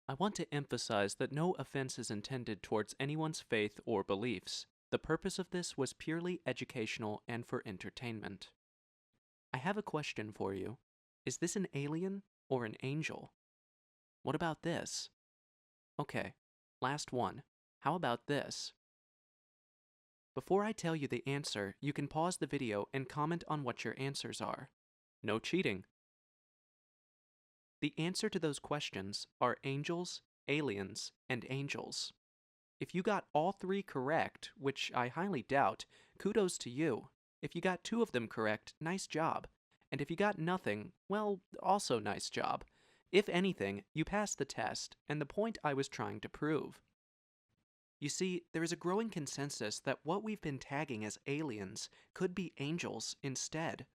I want to emphasize that no offense is intended towards anyone's faith or beliefs. The purpose of this was purely educational and for entertainment. I have a question for you. Is this an alien or an angel? What about this? Okay, last one. How about this? Before I tell you the answer, you can pause the video and comment on what your answers are. No cheating. The answer to those questions are angels, aliens, and angels. If you got all three correct, which I highly doubt, kudos to you. If you got two of them correct, nice job. And if you got nothing, well, also nice job. If anything, you passed the test, and the point I was trying to prove. You see, there is a growing consensus that what we've been tagging as aliens could be angels instead.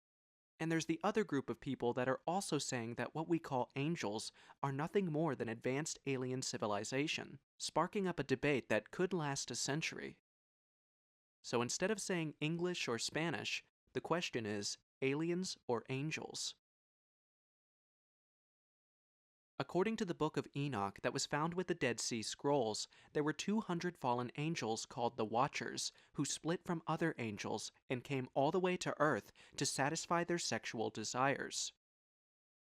And there's the other group of people that are also saying that what we call angels are nothing more than advanced alien civilization, sparking up a debate that could last a century. So instead of saying English or Spanish, the question is aliens or angels? According to the Book of Enoch that was found with the Dead Sea Scrolls, there were 200 fallen angels called the Watchers, who split from other angels and came all the way to Earth to satisfy their sexual desires.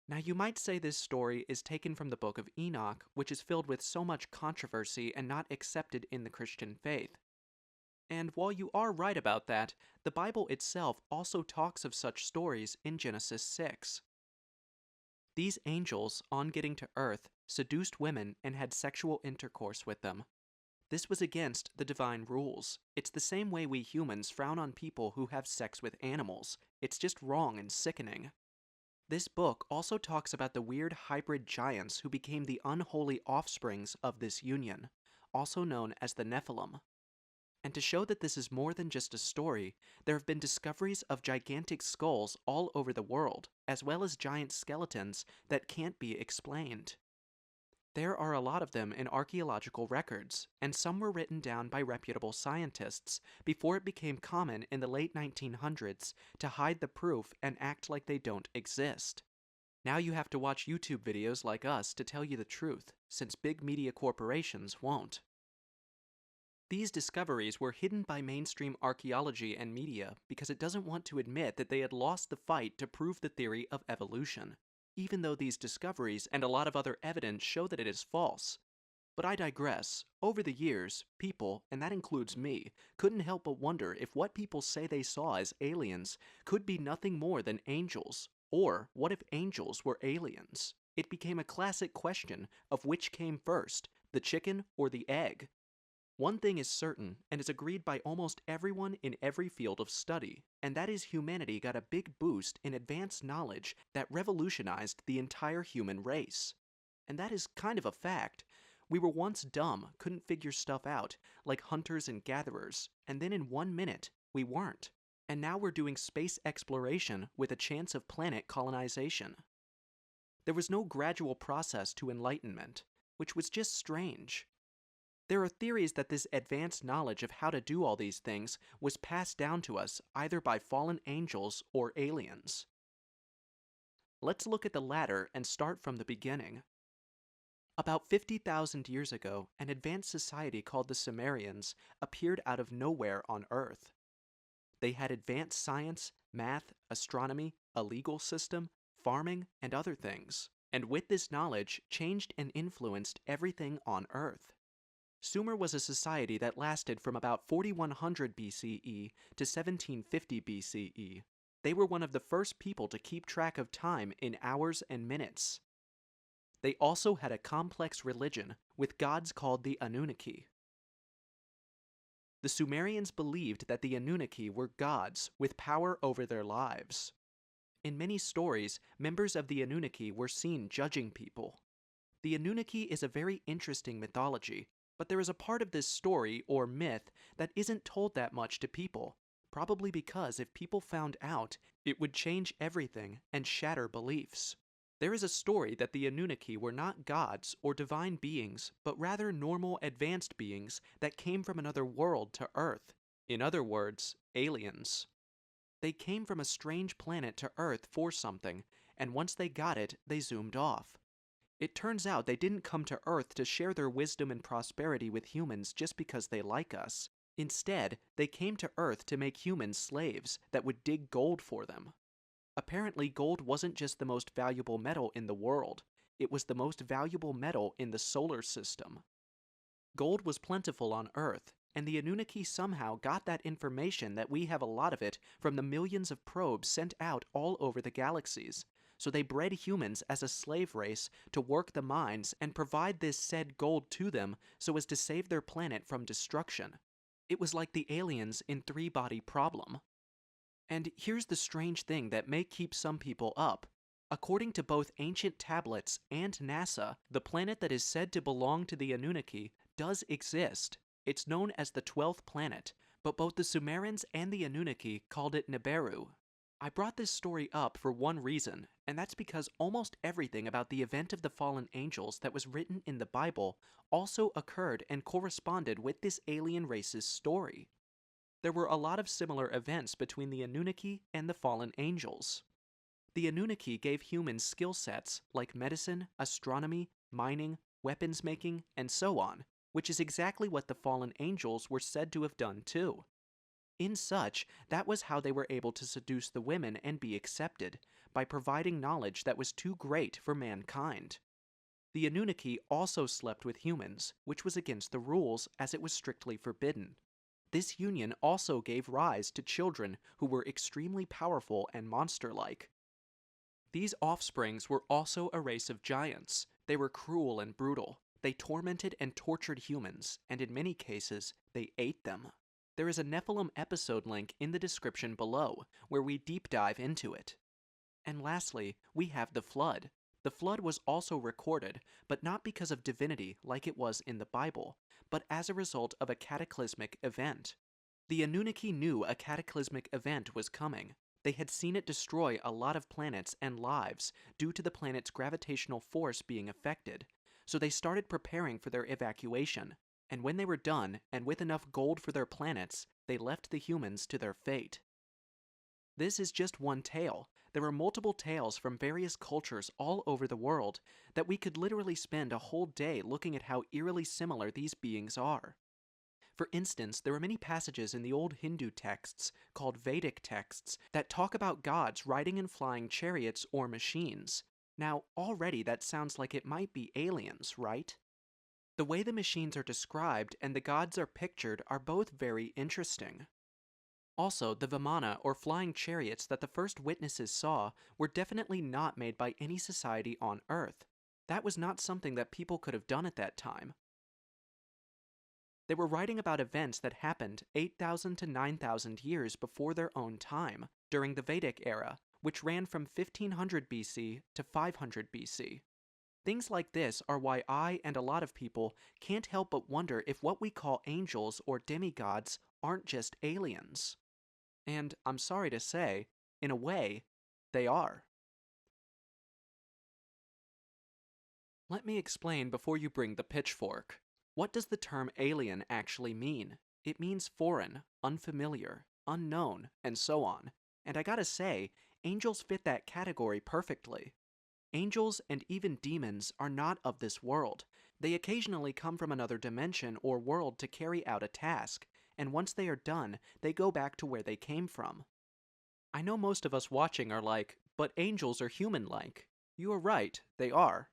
Now, you might say this story is taken from the Book of Enoch, which is filled with so much controversy and not accepted in the Christian faith. And while you are right about that, the Bible itself also talks of such stories in Genesis 6. These angels, on getting to Earth, seduced women and had sexual intercourse with them. This was against the divine rules. It's the same way we humans frown on people who have sex with animals. It's just wrong and sickening. This book also talks about the weird hybrid giants who became the unholy offsprings of this union, also known as the Nephilim. And to show that this is more than just a story, there have been discoveries of gigantic skulls all over the world, as well as giant skeletons that can't be explained. There are a lot of them in archaeological records, and some were written down by reputable scientists before it became common in the late 1900s to hide the proof and act like they don't exist. Now you have to watch YouTube videos like us to tell you the truth, since big media corporations won't. These discoveries were hidden by mainstream archaeology and media because it doesn't want to admit that they had lost the fight to prove the theory of evolution, even though these discoveries and a lot of other evidence show that it is false. But I digress. Over the years, people, and that includes me, couldn't help but wonder if what people say they saw as aliens could be nothing more than angels, or what if angels were aliens? It became a classic question of which came first, the chicken or the egg. One thing is certain, and is agreed by almost everyone in every field of study, and that is humanity got a big boost in advanced knowledge that revolutionized the entire human race. And that is kind of a fact. We were once dumb, couldn't figure stuff out, like hunters and gatherers, and then in 1 minute, we weren't. And now we're doing space exploration with a chance of planet colonization. There was no gradual process to enlightenment, which was just strange. There are theories that this advanced knowledge of how to do all these things was passed down to us either by fallen angels or aliens. Let's look at the latter and start from the beginning. About 50,000 years ago, an advanced society called the Sumerians appeared out of nowhere on Earth. They had advanced science, math, astronomy, a legal system, farming, and other things, and with this knowledge changed and influenced everything on Earth. Sumer was a society that lasted from about 4100 BCE to 1750 BCE. They were one of the first people to keep track of time in hours and minutes. They also had a complex religion with gods called the Anunnaki. The Sumerians believed that the Anunnaki were gods with power over their lives. In many stories, members of the Anunnaki were seen judging people. The Anunnaki is a very interesting mythology, but there is a part of this story, or myth, that isn't told that much to people, probably because if people found out, it would change everything and shatter beliefs. There is a story that the Anunnaki were not gods or divine beings, but rather normal advanced beings that came from another world to Earth. In other words, aliens. They came from a strange planet to Earth for something, and once they got it, they zoomed off. It turns out they didn't come to Earth to share their wisdom and prosperity with humans just because they like us. Instead, they came to Earth to make humans slaves that would dig gold for them. Apparently, gold wasn't just the most valuable metal in the world, it was the most valuable metal in the solar system. Gold was plentiful on Earth, and the Anunnaki somehow got that information that we have a lot of it from the millions of probes sent out all over the galaxies. So they bred humans as a slave race to work the mines and provide this said gold to them so as to save their planet from destruction. It was like the aliens in Three Body Problem. And here's the strange thing that may keep some people up. According to both ancient tablets and NASA, the planet that is said to belong to the Anunnaki does exist. It's known as the 12th planet, but both the Sumerians and the Anunnaki called it Nibiru. I brought this story up for one reason, and that's because almost everything about the event of the fallen angels that was written in the Bible also occurred and corresponded with this alien race's story. There were a lot of similar events between the Anunnaki and the fallen angels. The Anunnaki gave humans skill sets like medicine, astronomy, mining, weapons making, and so on, which is exactly what the fallen angels were said to have done too. In such, that was how they were able to seduce the women and be accepted, by providing knowledge that was too great for mankind. The Anunnaki also slept with humans, which was against the rules as it was strictly forbidden. This union also gave rise to children who were extremely powerful and monster-like. These offsprings were also a race of giants. They were cruel and brutal. They tormented and tortured humans, and in many cases, they ate them. There is a Nephilim episode link in the description below, where we deep dive into it. And lastly, we have the Flood. The Flood was also recorded, but not because of divinity like it was in the Bible, but as a result of a cataclysmic event. The Anunnaki knew a cataclysmic event was coming. They had seen it destroy a lot of planets and lives due to the planet's gravitational force being affected, so they started preparing for their evacuation. And when they were done, and with enough gold for their planets, they left the humans to their fate. This is just one tale. There are multiple tales from various cultures all over the world that we could literally spend a whole day looking at how eerily similar these beings are. For instance, there are many passages in the old Hindu texts, called Vedic texts, that talk about gods riding and flying chariots or machines. Now, already that sounds like it might be aliens, right? The way the machines are described and the gods are pictured are both very interesting. Also, the Vimana, or flying chariots that the first witnesses saw, were definitely not made by any society on Earth. That was not something that people could have done at that time. They were writing about events that happened 8,000 to 9,000 years before their own time, during the Vedic era, which ran from 1500 BC to 500 BC. Things like this are why I and a lot of people can't help but wonder if what we call angels or demigods aren't just aliens. And I'm sorry to say, in a way, they are. Let me explain before you bring the pitchfork. What does the term alien actually mean? It means foreign, unfamiliar, unknown, and so on. And I gotta say, angels fit that category perfectly. Angels and even demons are not of this world. They occasionally come from another dimension or world to carry out a task, and once they are done, they go back to where they came from. I know most of us watching are like, but angels are human-like. You are right, they are.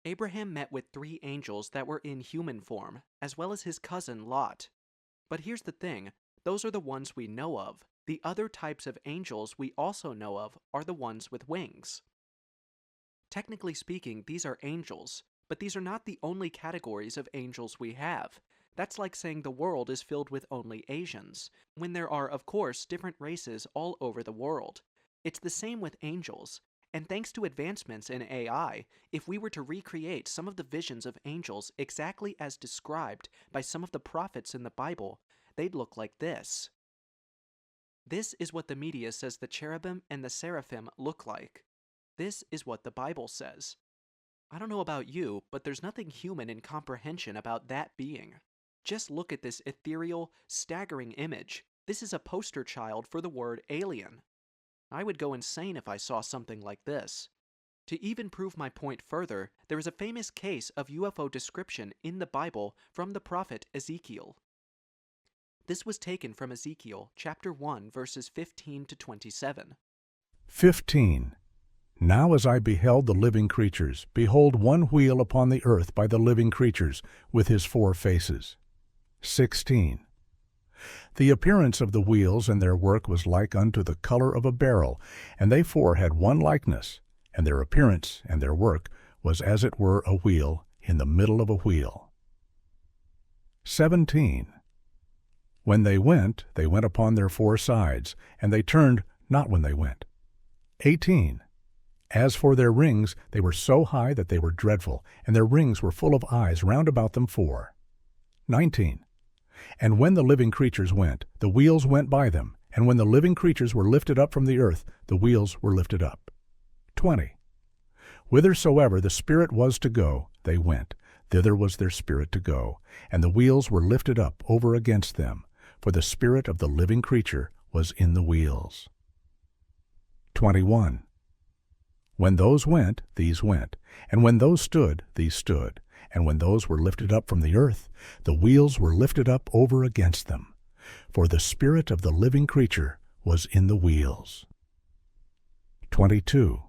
Abraham met with 3 angels that were in human form, as well as his cousin Lot. But here's the thing, those are the ones we know of. The other types of angels we also know of are the ones with wings. Technically speaking, these are angels, but these are not the only categories of angels we have. That's like saying the world is filled with only Asians, when there are, of course, different races all over the world. It's the same with angels, and thanks to advancements in AI, if we were to recreate some of the visions of angels exactly as described by some of the prophets in the Bible, they'd look like this. This is what the media says the cherubim and the seraphim look like. This is what the Bible says. I don't know about you, but there's nothing human in comprehension about that being. Just look at this ethereal, staggering image. This is a poster child for the word alien. I would go insane if I saw something like this. To even prove my point further, there is a famous case of UFO description in the Bible from the prophet Ezekiel. This was taken from Ezekiel chapter 1 verses 15 to 27. 15. Now as I beheld the living creatures, behold, one wheel upon the earth by the living creatures, with his 4 faces. 16. The appearance of the wheels and their work was like unto the color of a beryl, and they 4 had one likeness, and their appearance and their work was as it were a wheel in the middle of a wheel. 17. When they went upon their 4 sides, and they turned not when they went. 18. As for their rings, they were so high that they were dreadful, and their rings were full of eyes round about them 4. 19. And when the living creatures went, the wheels went by them, and when the living creatures were lifted up from the earth, the wheels were lifted up. 20. Whithersoever the Spirit was to go, they went, thither was their spirit to go, and the wheels were lifted up over against them, for the spirit of the living creature was in the wheels. 21. When those went, these went, and when those stood, these stood, and when those were lifted up from the earth, the wheels were lifted up over against them, for the spirit of the living creature was in the wheels. 22.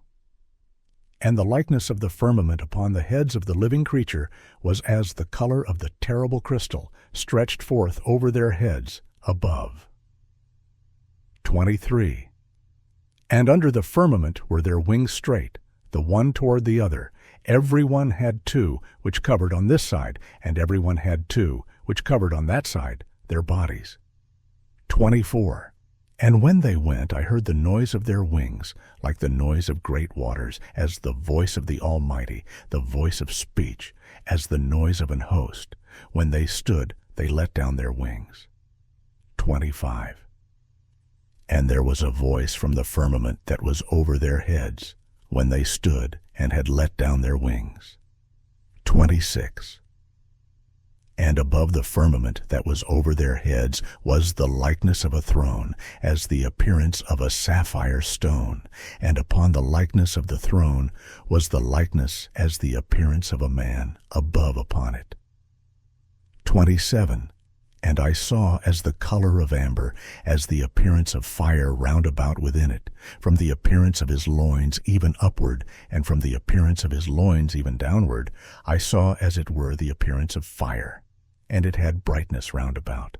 And the likeness of the firmament upon the heads of the living creature was as the color of the terrible crystal, stretched forth over their heads above. 23. And under the firmament were their wings straight, the one toward the other. Every one had 2, which covered on this side, and every one had 2, which covered on that side, their bodies. 24. And when they went, I heard the noise of their wings, like the noise of great waters, as the voice of the Almighty, the voice of speech, as the noise of an host. When they stood, they let down their wings. 25. And there was a voice from the firmament that was over their heads, when they stood and had let down their wings. 26. And above the firmament that was over their heads was the likeness of a throne, as the appearance of a sapphire stone, and upon the likeness of the throne was the likeness as the appearance of a man above upon it. 27. And I saw as the color of amber, as the appearance of fire round about within it, from the appearance of his loins even upward, and from the appearance of his loins even downward, I saw as it were the appearance of fire, and it had brightness round about.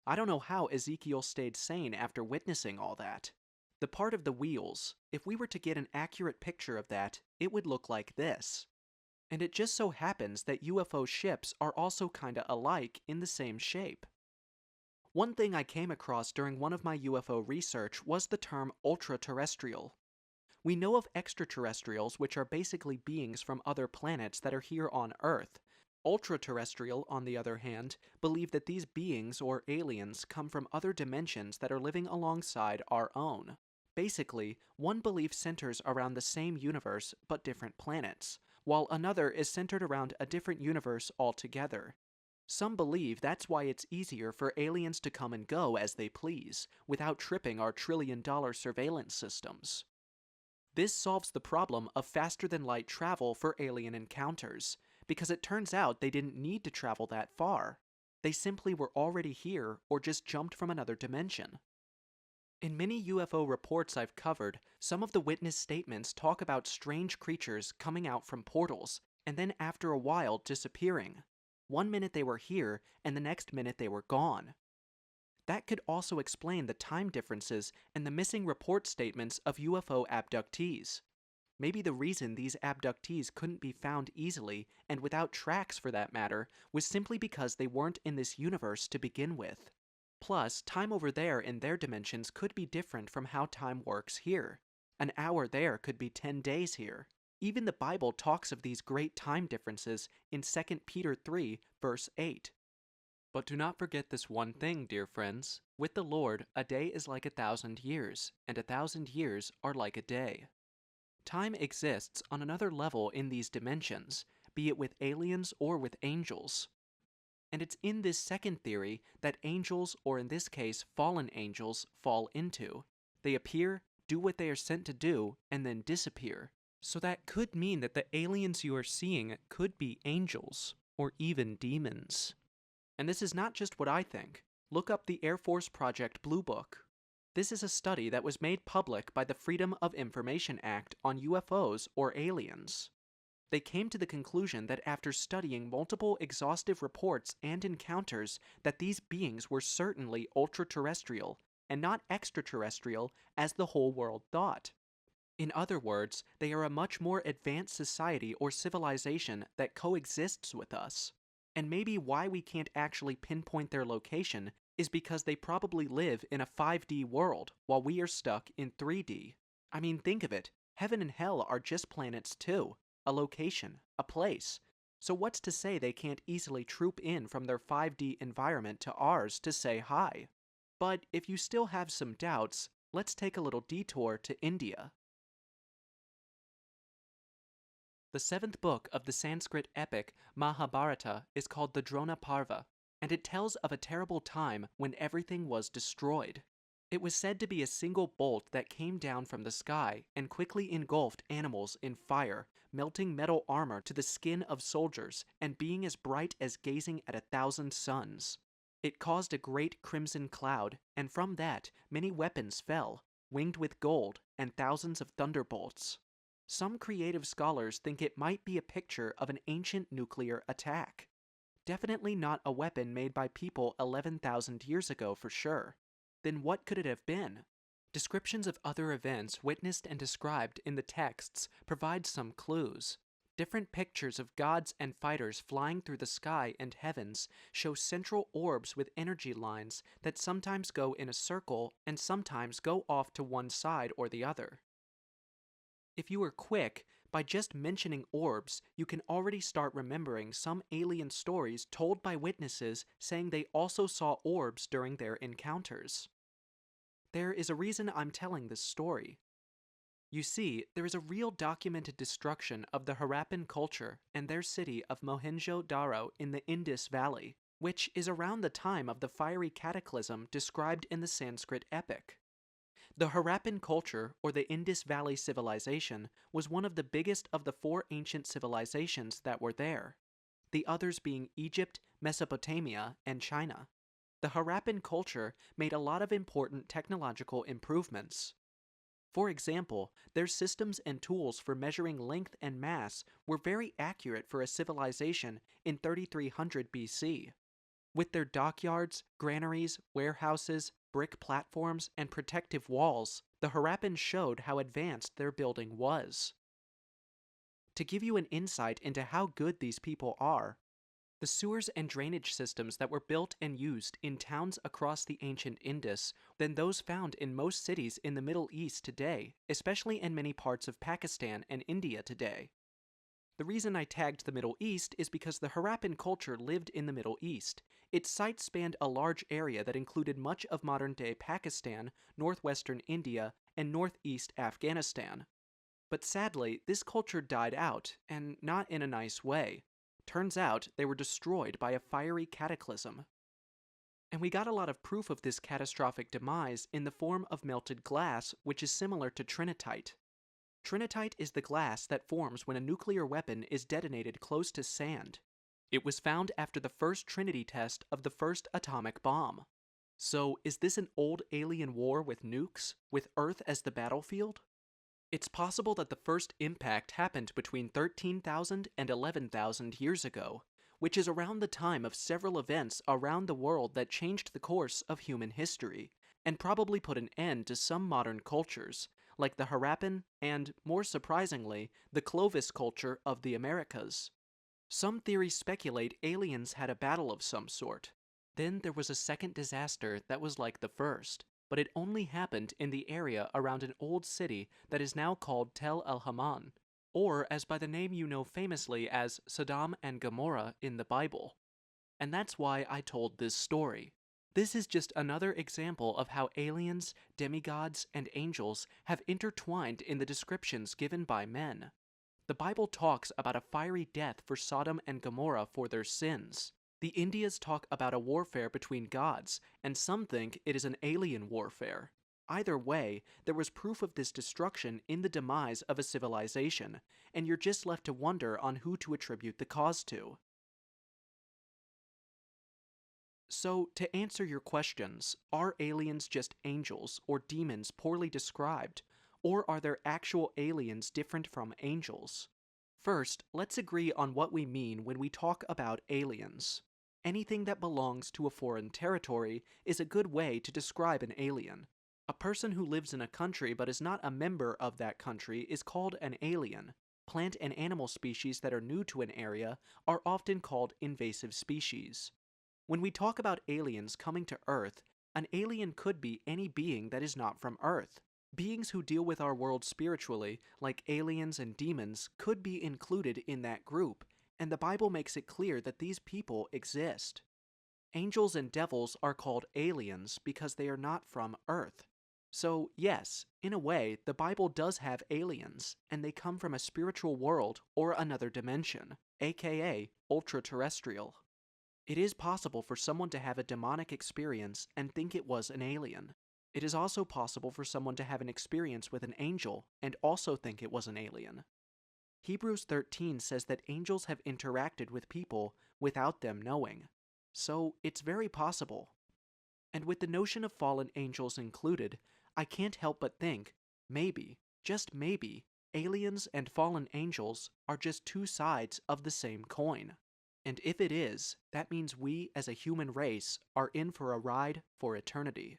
I don't know how Ezekiel stayed sane after witnessing all that. The part of the wheels, if we were to get an accurate picture of that, it would look like this. And it just so happens that UFO ships are also kinda alike in the same shape. One thing I came across during one of my UFO research was the term ultra-terrestrial. We know of extraterrestrials, which are basically beings from other planets that are here on Earth. Ultra-terrestrial, on the other hand, believe that these beings or aliens come from other dimensions that are living alongside our own. Basically, one belief centers around the same universe but different planets, while another is centered around a different universe altogether. Some believe that's why it's easier for aliens to come and go as they please, without tripping our trillion-dollar surveillance systems. This solves the problem of faster-than-light travel for alien encounters, because it turns out they didn't need to travel that far. They simply were already here or just jumped from another dimension. In many UFO reports I've covered, some of the witness statements talk about strange creatures coming out from portals, and then after a while disappearing. One minute they were here, and the next minute they were gone. That could also explain the time differences and the missing report statements of UFO abductees. Maybe the reason these abductees couldn't be found easily, and without tracks for that matter, was simply because they weren't in this universe to begin with. Plus, time over there in their dimensions could be different from how time works here. An hour there could be 10 days here. Even the Bible talks of these great time differences in 2 Peter 3, verse 8. But do not forget this one thing, dear friends. With the Lord, a day is like 1,000 years, and 1,000 years are like a day. Time exists on another level in these dimensions, be it with aliens or with angels. And it's in this second theory that angels, or in this case fallen angels, fall into. They appear, do what they are sent to do, and then disappear. So that could mean that the aliens you are seeing could be angels, or even demons. And this is not just what I think. Look up the Air Force Project Blue Book. This is a study that was made public by the Freedom of Information Act on UFOs or aliens. They came to the conclusion that after studying multiple exhaustive reports and encounters that these beings were certainly ultra-terrestrial and not extraterrestrial as the whole world thought. In other words, they are a much more advanced society or civilization that coexists with us. And maybe why we can't actually pinpoint their location is because they probably live in a 5D world while we are stuck in 3D. I mean, think of it. Heaven and hell are just planets too. A location, a place. So what's to say they can't easily troop in from their 5D environment to ours to say hi? But if you still have some doubts, let's take a little detour to India. The seventh book of the Sanskrit epic Mahabharata is called the Drona Parva, and it tells of a terrible time when everything was destroyed. It was said to be a single bolt that came down from the sky and quickly engulfed animals in fire, melting metal armor to the skin of soldiers and being as bright as gazing at 1,000 suns. It caused a great crimson cloud, and from that many weapons fell, winged with gold and thousands of thunderbolts. Some creative scholars think it might be a picture of an ancient nuclear attack. Definitely not a weapon made by people 11,000 years ago for sure. Then what could it have been? Descriptions of other events witnessed and described in the texts provide some clues. Different pictures of gods and fighters flying through the sky and heavens show central orbs with energy lines that sometimes go in a circle and sometimes go off to one side or the other. If you are quick, by just mentioning orbs, you can already start remembering some alien stories told by witnesses saying they also saw orbs during their encounters. There is a reason I'm telling this story. You see, there is a real documented destruction of the Harappan culture and their city of Mohenjo-Daro in the Indus Valley, which is around the time of the fiery cataclysm described in the Sanskrit epic. The Harappan culture, or the Indus Valley Civilization, was one of the biggest of the 4 ancient civilizations that were there, the others being Egypt, Mesopotamia, and China. The Harappan culture made a lot of important technological improvements. For example, their systems and tools for measuring length and mass were very accurate for a civilization in 3300 BC. With their dockyards, granaries, warehouses, brick platforms, and protective walls, the Harappans showed how advanced their building was. To give you an insight into how good these people are, the sewers and drainage systems that were built and used in towns across the ancient Indus than those found in most cities in the Middle East today, especially in many parts of Pakistan and India today. The reason I tagged the Middle East is because the Harappan culture lived in the Middle East. Its site spanned a large area that included much of modern-day Pakistan, northwestern India, and northeast Afghanistan. But sadly, this culture died out, and not in a nice way. Turns out they were destroyed by a fiery cataclysm. And we got a lot of proof of this catastrophic demise in the form of melted glass, which is similar to trinitite. Trinitite is the glass that forms when a nuclear weapon is detonated close to sand. It was found after the first Trinity test of the first atomic bomb. So, is this an old alien war with nukes, with Earth as the battlefield? It's possible that the first impact happened between 13,000 and 11,000 years ago, which is around the time of several events around the world that changed the course of human history, and probably put an end to some modern cultures, like the Harappan and, more surprisingly, the Clovis culture of the Americas. Some theories speculate aliens had a battle of some sort. Then there was a second disaster that was like the first, but it only happened in the area around an old city that is now called Tel el-Haman, or as by the name you know famously as Sodom and Gomorrah in the Bible. And that's why I told this story. This is just another example of how aliens, demigods, and angels have intertwined in the descriptions given by men. The Bible talks about a fiery death for Sodom and Gomorrah for their sins. The Indias talk about a warfare between gods, and some think it is an alien warfare. Either way, there was proof of this destruction in the demise of a civilization, and you're just left to wonder on who to attribute the cause to. So, to answer your questions, are aliens just angels or demons poorly described? Or are there actual aliens different from angels? First, let's agree on what we mean when we talk about aliens. Anything that belongs to a foreign territory is a good way to describe an alien. A person who lives in a country but is not a member of that country is called an alien. Plant and animal species that are new to an area are often called invasive species. When we talk about aliens coming to Earth, an alien could be any being that is not from Earth. Beings who deal with our world spiritually, like aliens and demons, could be included in that group, and the Bible makes it clear that these people exist. Angels and devils are called aliens because they are not from Earth. So, yes, in a way, the Bible does have aliens, and they come from a spiritual world or another dimension, aka ultra-terrestrial. It is possible for someone to have a demonic experience and think it was an alien. It is also possible for someone to have an experience with an angel and also think it was an alien. Hebrews 13 says that angels have interacted with people without them knowing. So it's very possible. And with the notion of fallen angels included, I can't help but think, maybe, just maybe, aliens and fallen angels are just two sides of the same coin. And if it is, that means we as a human race are in for a ride for eternity.